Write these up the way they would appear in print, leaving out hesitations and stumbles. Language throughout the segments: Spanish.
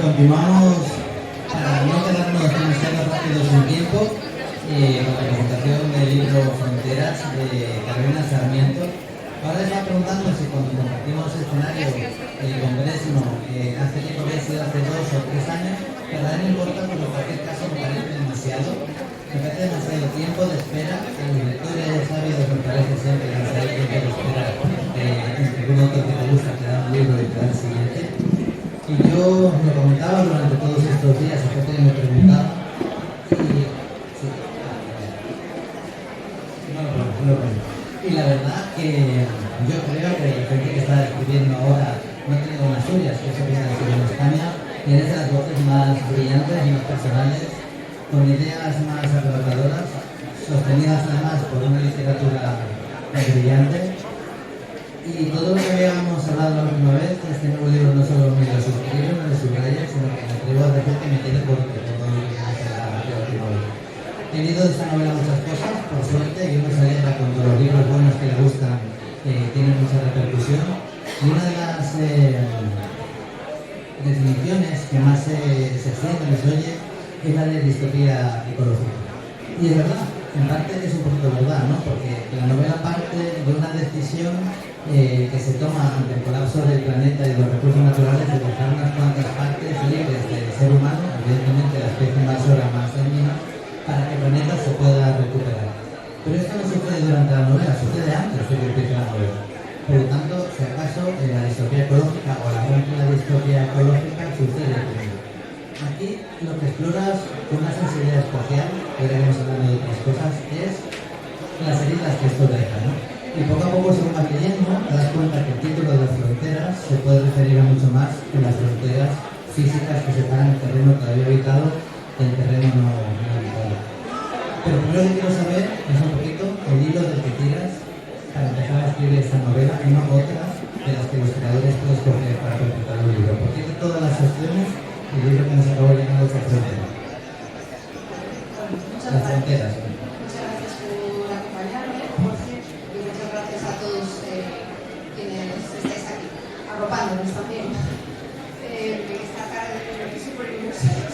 continuamos para no quedarnos demasiado rápido sin tiempo con la presentación del libro Fronteras de Carolina Sarmiento. Ahora les estaba preguntando si cuando compartimos escenario con Bresno hace tiempo que ha sido hace 2 o 3 años, pero no importa porque en cualquier caso me parece demasiado tiempo de espera. A los lectores ávidos me parece siempre demasiado tiempo de espera entre un autor que te gusta, te da un libro y te da el siguiente. Y yo me comentaba durante todos estos días, a gente que me preguntaba, y la verdad que yo creo que la gente que está escribiendo ahora no tiene unas suyas, que eso viene de en España, y eres de las voces más brillantes y más personales, con ideas más arrebatadoras, sostenidas además por una literatura brillante. Y todo lo que habíamos hablado la última vez, este nuevo libro no solo me lo suscribo, me lo subrayo, sino que me atrevo a decir que me quede corto todo lo que hemos hablado la última vez. He leído de esta novela muchas cosas, por suerte, y uno se alegra cuando los libros buenos que le gustan tienen mucha repercusión. Y una de las definiciones que más se siente y se oye es la de distopía ecológica. Y es verdad, en parte es un poquito verdad, ¿no? Porque la novela parte de una decisión que se toma ante el colapso del planeta y de los recursos naturales de dejar unas cuantas partes libres del ser humano, evidentemente la especie invasora más dañina, para que el planeta se pueda recuperar. Pero esto no sucede durante la novela, sucede antes de que empiece la novela. Por lo tanto, si acaso la distopía ecológica o la muerte de la distopía ecológica sucede primero. Aquí lo que exploras con una sensibilidad espacial, que ahora iremos hablando de otras cosas, es las heridas que esto deja, ¿no? Y poco a poco, según vas leyendo, te das cuenta que el título de las fronteras se puede referir a mucho más que las fronteras físicas que separan el terreno todavía habitado del terreno no habitado. Pero primero que quiero saber es un poquito el hilo del que tiras para empezar a escribir esta novela y no otras de las que los creadores pueden escoger para completar el libro. Porque de todas las opciones, el libro que nos acabó llamando es La Frontera. Las fronteras. Muchas gracias por acompañarme, Jorge, y muchas gracias a todos quienes estáis aquí, arropándonos también. Esta tarde estoy súper ilusión.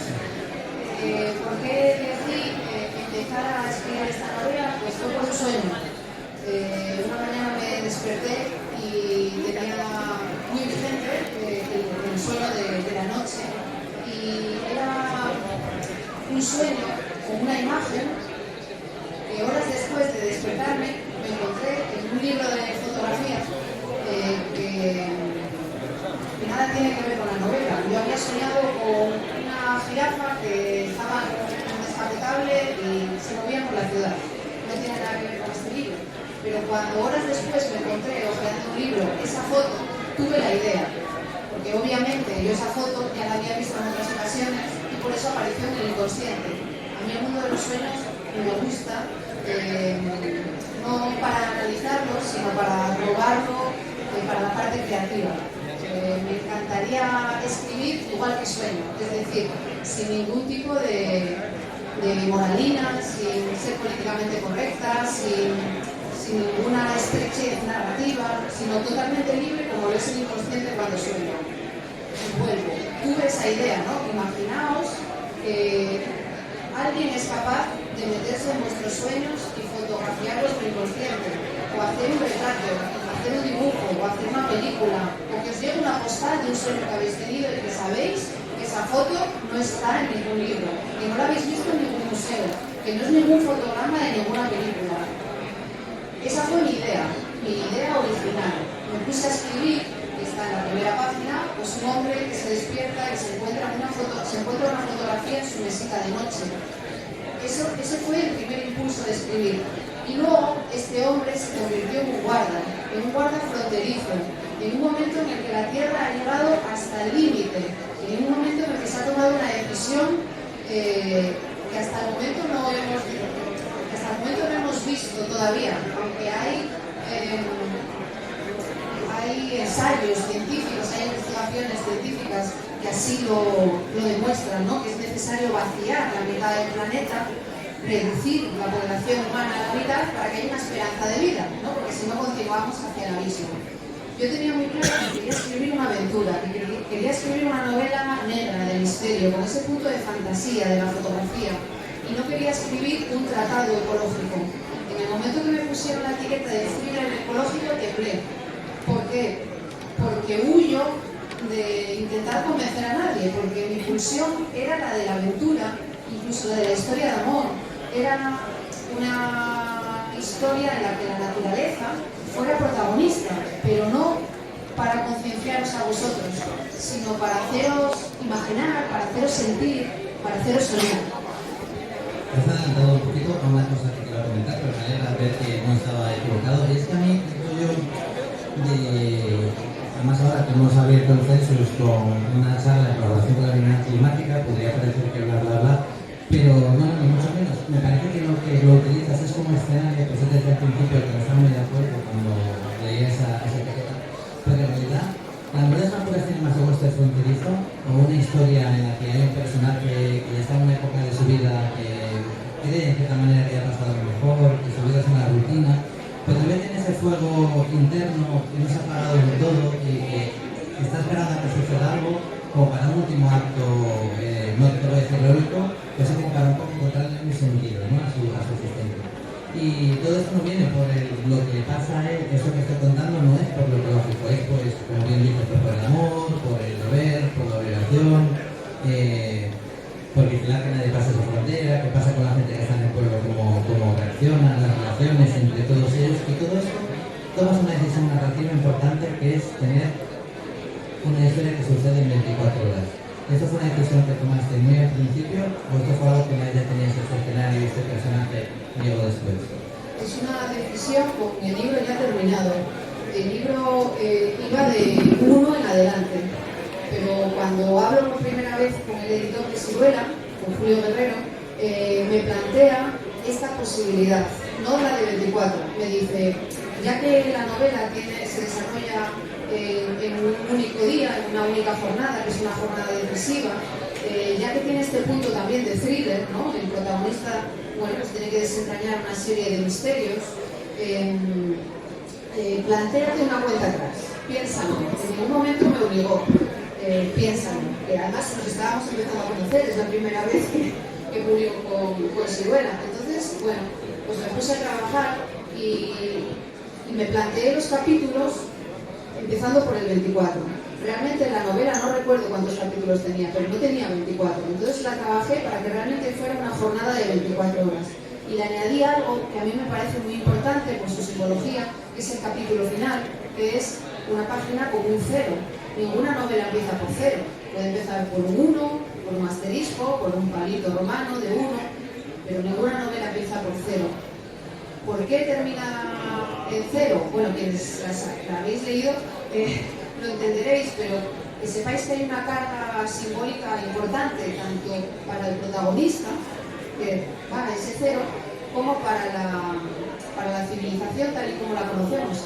¿Por qué decidí empezar a escribir esta novela? Pues fue por un sueño. Una mañana me desperté y tenía muy vigente el sueño de la noche. Y era un sueño con una imagen que horas después de despertarme me encontré en un libro de fotografía que nada tiene que ver con la novela. Yo había soñado con una jirafa que estaba descapotable y se movía por la ciudad. No tiene nada que ver con este libro. Pero cuando horas después me encontré hojeando un libro, esa foto, tuve la idea. Porque obviamente yo esa foto ya la había visto en otras ocasiones y por eso apareció en el inconsciente. A mí el mundo de los sueños me gusta, no para analizarlo, sino para probarlo, para la parte creativa. Me encantaría escribir igual que sueño, es decir, sin ningún tipo de moralina, sin ser políticamente correcta, sin ninguna estrechez narrativa, sino totalmente libre como lo es el inconsciente cuando sueño. Vuelvo, tuve esa idea, ¿no? Imaginaos que alguien es capaz de meterse en vuestros sueños y fotografiar vuestro inconsciente, o hacer un retrato, hacer un dibujo, o hacer una película, o que os llegue una postal de un sueño que habéis tenido y que sabéis que esa foto no está en ningún libro, que no la habéis visto en ningún museo, que no es ningún fotograma de ninguna película. Esa fue mi idea original. Me puse a escribir, que está en la primera página, pues un hombre que se despierta y se encuentra una fotografía en su mesita de noche. Ese fue el primer impulso de escribir. Y luego este hombre se convirtió en un guarda fronterizo, en un momento en el que la Tierra ha llegado hasta el límite, en un momento en el que se ha tomado una decisión que hasta el momento no hemos visto todavía, aunque hay ensayos científicos, hay investigaciones científicas que así lo demuestran, ¿no? Que es necesario vaciar la mitad del planeta, reducir la población humana a la mitad para que haya una esperanza de vida, ¿no? Porque si no continuamos hacia el abismo. Yo tenía muy claro que quería escribir una aventura, que quería que quería escribir una novela negra, de misterio, con ese punto de fantasía, de la fotografía, y no quería escribir un tratado ecológico. En el momento que me pusieron la etiqueta de thriller ecológico, temblé. ¿Por qué? Porque huyo de intentar convencer a nadie, porque mi pulsión era la de la aventura, incluso la de la historia de amor. Era una historia en la que la naturaleza fuera protagonista, pero no para concienciaros a vosotros, sino para haceros imaginar, para haceros sentir, para haceros soñar. Has adelantado un poquito a una cosa que quiero comentar, pero me alegra ver que no estaba equivocado. Y es que a mí, además ahora que hemos abierto el census con una charla en colaboración con la Unidad Climática, podría parecer que bla bla bla, pero no, ni mucho menos. Me parece que lo utilizas es como escenario, que desde el principio que no estaba muy de acuerdo cuando leía esa etiqueta, pero en realidad la novela es una pura cinematográfica fronterizo o una historia en la que hay un personaje que ya está en una época de su vida que cree en cierta manera que ya ha pasado lo mejor, que su vida es una rutina, pero también tiene ese fuego interno que no se ha apagado del todo y que está esperando a que suceda algo como para un último acto, no te voy a decir heroico, pero sí como para un poco encontrarle un sentido, ¿no? a su existencia. Y todo esto no viene por lo que pasa a él, eso que estoy contando no es por lo ecológico, es pues, como bien dices, pues por el amor, por el deber, por la obligación, por vigilar que nadie pase su frontera, qué pasa con la gente que está en el pueblo, cómo reaccionan, las relaciones entre todos ellos, y todo eso tomas una decisión narrativa importante que es tener una historia que sucede en 24 horas. ¿Esto fue una decisión que tomaste muy al principio o esto fue algo que ya tenías este escenario y este personaje llegó después? Es una decisión con el libro ya terminado. El libro iba de 1 en adelante, pero cuando hablo por primera vez con el editor de Siruela, con Julio Guerrero, me plantea esta posibilidad, no la de 24. Me dice, ya que la novela se desarrolla en un único día, en una única jornada, que es una jornada depresiva, ya que tiene este punto también de thriller, ¿no? El protagonista, bueno, pues tiene que desentrañar una serie de misterios. Plantéate una cuenta atrás, piénsalo. En ningún momento me obligó, piénsalo. Además nos estábamos empezando a conocer, es la primera vez que publico con Siruela. Entonces, bueno, pues me puse a trabajar y me planteé los capítulos empezando por el 24. Realmente en la novela no recuerdo cuántos capítulos tenía, pero no tenía 24. Entonces la trabajé para que realmente fuera una jornada de 24 horas. Y le añadí algo que a mí me parece muy importante por su simbología, que es el capítulo final, que es una página con un cero. Ninguna novela empieza por cero. Puede empezar por un 1, por un asterisco, por un palito romano de 1, pero ninguna novela empieza por cero. ¿Por qué termina en cero? Bueno, quienes la habéis leído lo entenderéis, pero que sepáis que hay una carga simbólica importante, tanto para el protagonista, que va a ese cero, como para la civilización tal y como la conocemos.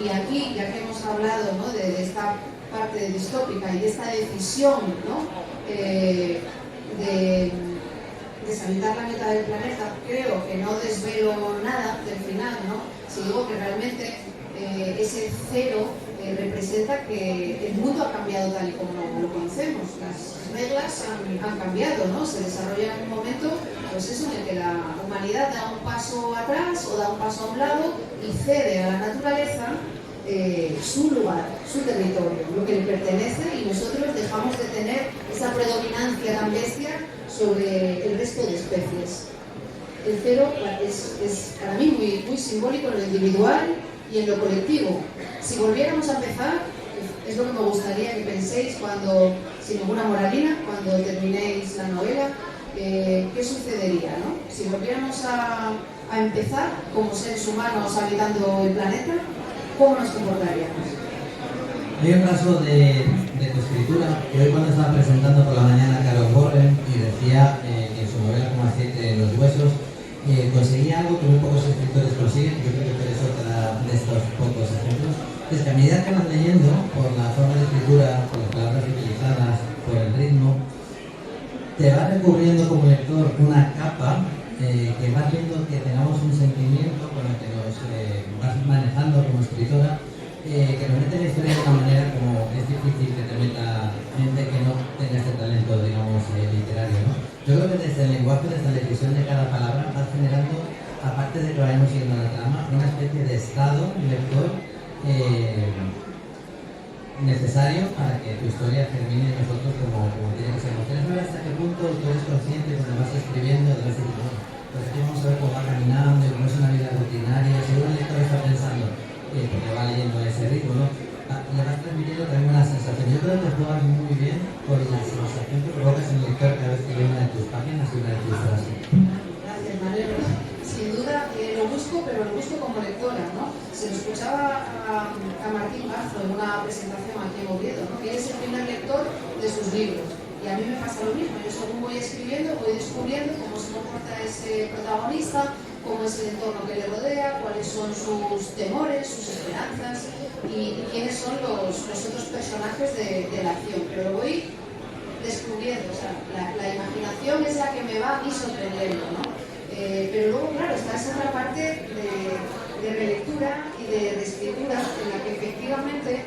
Y aquí, ya que hemos hablado, ¿no?, de esta parte distópica y de esta decisión, ¿no?, de deshabitar la mitad del planeta, creo que no desvelo nada del final, ¿no? Si digo que realmente ese cero representa que el mundo ha cambiado tal y como lo conocemos. Las reglas han cambiado, ¿no? Se desarrolla en un momento, pues eso, en el que la humanidad da un paso atrás o da un paso a un lado y cede a la naturaleza su lugar, su territorio, lo que le pertenece, y nosotros dejamos de tener esa predominancia tan bestia sobre el resto de especies. El cero es para mí muy, muy simbólico en lo individual y en lo colectivo. Si volviéramos a empezar, es lo que me gustaría que penséis cuando, sin ninguna moralina, cuando terminéis la novela, ¿qué sucedería, ¿no? Si volviéramos a empezar como seres humanos habitando el planeta, ¿cómo nos comportaríamos? Hay un caso de tu escritura que hoy, cuando estaba presentando por la mañana a Carol Warren y decía que en su novela Como aceite en los huesos conseguía algo que muy pocos escritores consiguen. Yo creo que tú eres otra de estos pocos ejemplos. Es que a medida que vas leyendo, por la forma de escritura, por las palabras utilizadas, por el ritmo, te va recubriendo como lector una capa que vas viendo que tengamos un sentimiento con el que nos vas manejando como escritora, que nos mete en la historia de una manera como es difícil que te meta lenguaje, desde la difusión de cada palabra, va generando, aparte de que vayamos siguiendo la trama, una especie de estado lector necesario para que tu historia termine en nosotros como tiene que ser. ¿Quieres saber hasta qué punto tú eres consciente cuando vas escribiendo de las decisiones? Pues aquí vamos a ver cómo va caminando y cómo es una vida rutinaria. Seguro el lector está pensando, porque va leyendo a ese ritmo, ¿no? Le vas transmitiendo también una sensación. Yo creo que juegas muy bien con la sensación que provocas en el lector cada vez que lee una de tus páginas y una de tus frases. Gracias, Manolo. Sin duda lo busco, pero lo busco como lectora, ¿no? Se lo escuchaba a Martín Garzo en una presentación aquí en Oviedo, ¿no? Que es el primer lector de sus libros. Y a mí me pasa lo mismo. Yo según voy escribiendo, voy descubriendo cómo se comporta ese protagonista, cómo es el entorno que le rodea, cuáles son sus temores, sus esperanzas y quiénes son los otros personajes de la acción. Pero lo voy descubriendo, o sea, la imaginación es la que me va a mí sorprendiendo, ¿no? Pero luego, claro, está esa otra parte de relectura y de reescritura en la que efectivamente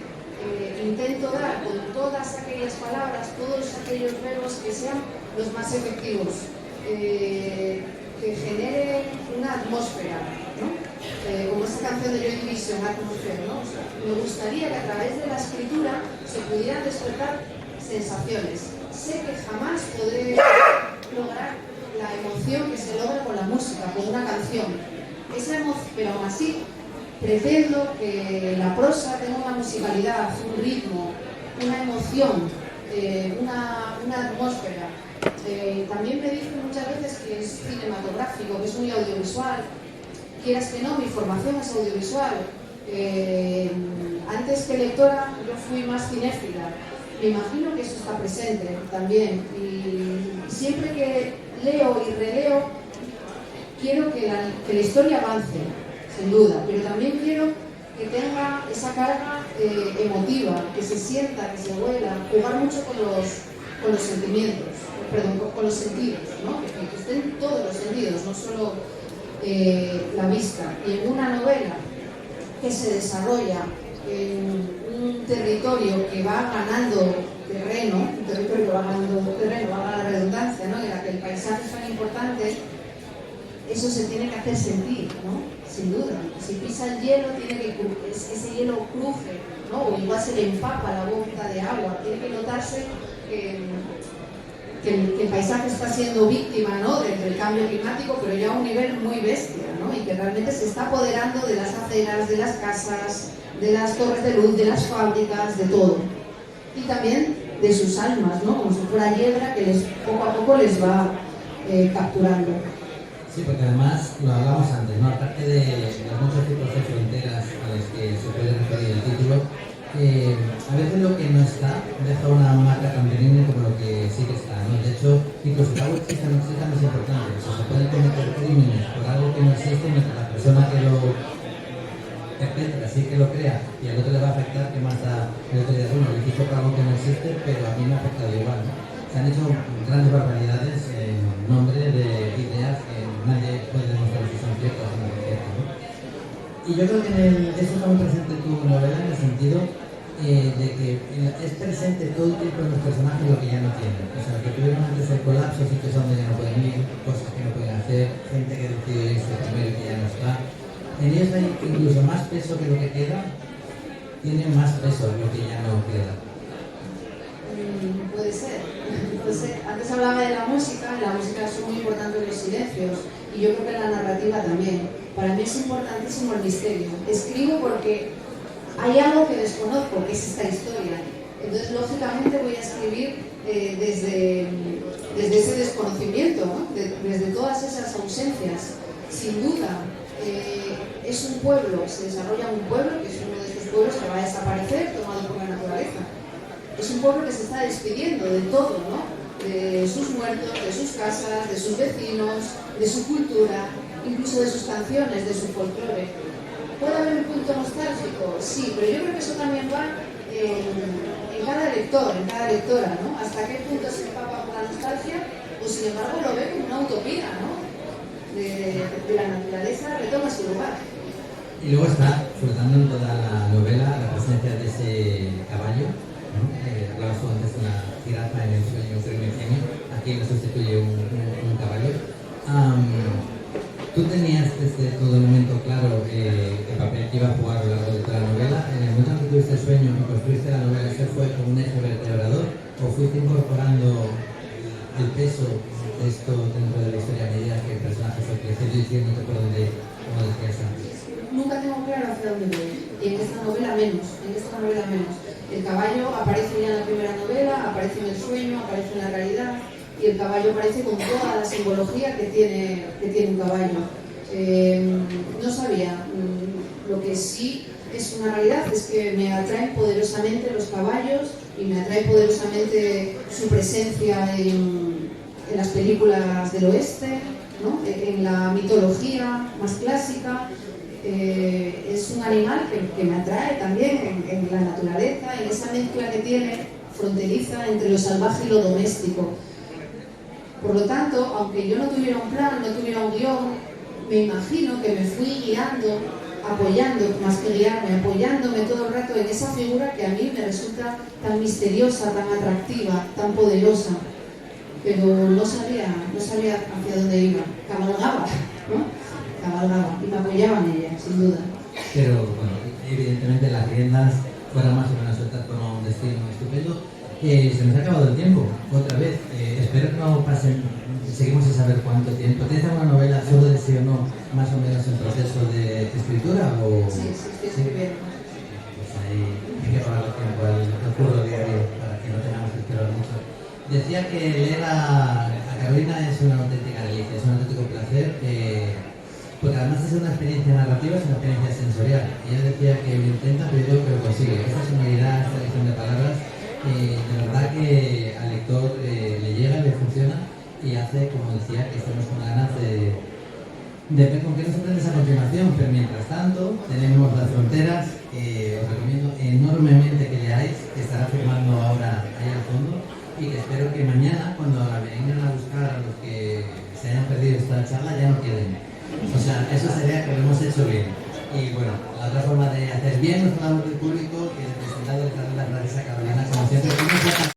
intento dar con todas aquellas palabras, todos aquellos verbos que sean los más efectivos, que generen una atmósfera, ¿no? Como esa canción de Joy Division, Atmosphere, ¿no? O sea, me gustaría que a través de la escritura se pudieran despertar sensaciones. Sé que jamás podré lograr la emoción que se logra con la música, con una canción. Pero aún así, pretendo que la prosa tenga una musicalidad, un ritmo, una emoción, una atmósfera. También me dicen muchas veces que es cinematográfico, que es muy audiovisual. Quieras que no, mi formación es audiovisual. Antes que lectora, yo fui más cinéfila. Me imagino que eso está presente también. Y siempre que leo y releo, quiero que la historia avance, sin duda, pero también quiero que tenga esa carga emotiva, que se sienta, que se huela, jugar mucho con los sentimientos, con los sentidos, ¿no? Que estén todos los sentidos, no solo la vista. Y en una novela que se desarrolla en un territorio que va ganando terreno, valga la redundancia, ¿no? En la que el paisaje es tan importante, eso se tiene que hacer sentir, ¿no? Sin duda. Si pisa el hielo, ese hielo cruje, ¿no? O igual se le empapa la boca de agua. Tiene que notarse que el paisaje está siendo víctima, ¿no? del cambio climático, pero ya a un nivel muy bestia, ¿no? Y que realmente se está apoderando de las aceras, de las casas, de las torres de luz, de las fábricas, de todo. Y también de sus almas, ¿no? Como si fuera hiedra que poco a poco les va capturando. Sí, porque además, lo hablábamos antes, ¿no? Aparte de los muchos tipos de fronteras a los que se puede referir el título, a veces lo que no está deja una marca tan pequeña como lo que sí que está, ¿no? De hecho, incluso que algo exista o no exista no es importante. O sea, se pueden cometer crímenes por algo que no existe mientras la persona que lo interpreta, así que lo crea, y al otro le va a afectar, que más da el otro día, bueno, le hizo por algo que no existe, pero a mí me ha afectado igual, ¿no? Se han hecho grandes barbaridades en nombre de ideas que nadie puede demostrar si son ciertas o no son ciertas, ¿no? Y yo creo que eso está muy presente en tu novela, en el sentido de que es presente todo el tiempo en los personajes lo que ya no tienen. O sea, que tuvieron antes el colapso, sitios donde ya no pueden ir, cosas que no pueden hacer, gente que decide irse primero y que ya no está. En ellos hay incluso más peso que lo que queda, tiene más peso lo que ya no queda. Puede ser. Antes hablaba de la música son muy importantes los silencios, y yo creo que la narrativa también. Para mí es importantísimo el misterio. Escribo porque hay algo que desconozco, que es esta historia. Entonces, lógicamente, voy a escribir desde ese desconocimiento, ¿no? Desde todas esas ausencias. Sin duda, es un pueblo, se desarrolla un pueblo que es uno de estos pueblos que va a desaparecer, tomado por la naturaleza. Es un pueblo que se está despidiendo de todo, ¿no? De sus muertos, de sus casas, de sus vecinos, de su cultura, incluso de sus canciones, de su folclore. ¿Puede haber un punto nostálgico? Sí, pero yo creo que eso también va en cada lector, en cada lectora, ¿no? Hasta qué punto se empapa por la nostalgia, o sin embargo lo ve como una utopía, ¿no? De la naturaleza retoma su lugar. Y luego está flotando en toda la novela la presencia de ese caballo, ¿no? Hablabas tú antes de una jirafa en el sueño primigenio. Aquí lo sustituye un caballo. Tú tenías desde todo momento claro el papel que iba a jugar a lo largo de toda la novela. En el momento en que tuviste el sueño y construiste la novela, ¿ese fue como un eje vertebrador o fuiste incorporando el peso de esto dentro de la historia a medida que el personaje fue creciendo y diciéndote por dónde, como decías antes? Nunca tengo claro hacia dónde voy. Y en esta novela menos. El caballo aparece ya en la primera novela, aparece en el sueño, aparece en la realidad. Y el caballo aparece con toda la simbología que tiene un caballo. No sabía. Lo que sí es una realidad es que me atraen poderosamente los caballos y me atrae poderosamente su presencia en las películas del oeste, ¿no? En la mitología más clásica. Es un animal que me atrae también en la naturaleza, en esa mezcla que tiene fronteriza entre lo salvaje y lo doméstico. Por lo tanto, aunque yo no tuviera un plan, no tuviera un guión, me imagino que me fui guiando, apoyando, más que guiarme, apoyándome todo el rato en esa figura que a mí me resulta tan misteriosa, tan atractiva, tan poderosa. Pero no sabía hacia dónde iba. Cabalgaba, ¿no? Cabalgaba y me apoyaba en ella, sin duda. Pero, bueno, evidentemente las riendas fueron más o menos sueltas con un destino estupendo. Se nos ha acabado el tiempo, otra vez. Espero que no pasen, seguimos sin saber cuánto tiempo. ¿Tienes alguna novela solo de sí o no, más o menos en proceso de escritura? O... Sí, estoy escribiendo. Pues ahí hay que pagar el tiempo al curro diario para que no tengamos que esperar mucho. Decía que leer a Carolina es una auténtica delicia, es un auténtico placer, porque además de ser una experiencia narrativa, es una experiencia sensorial. Ella decía que lo intenta, pero yo creo que lo consigue. Esta sonoridad, esta elección de palabras, de verdad que al lector le llega, le funciona y hace, como decía, que estemos con ganas de ver con qué nos sorprendes a continuación. Pero mientras tanto, tenemos Las Fronteras, que os recomiendo enormemente que leáis, que estará firmando ahora ahí al fondo, y que espero que mañana, cuando la vengan a buscar a los que se hayan perdido esta charla, ya no queden. O sea, eso sería que lo hemos hecho bien. Y bueno, la otra forma de hacer bien nuestra labor del público, que es presentar las gracias a Carolina, como siempre.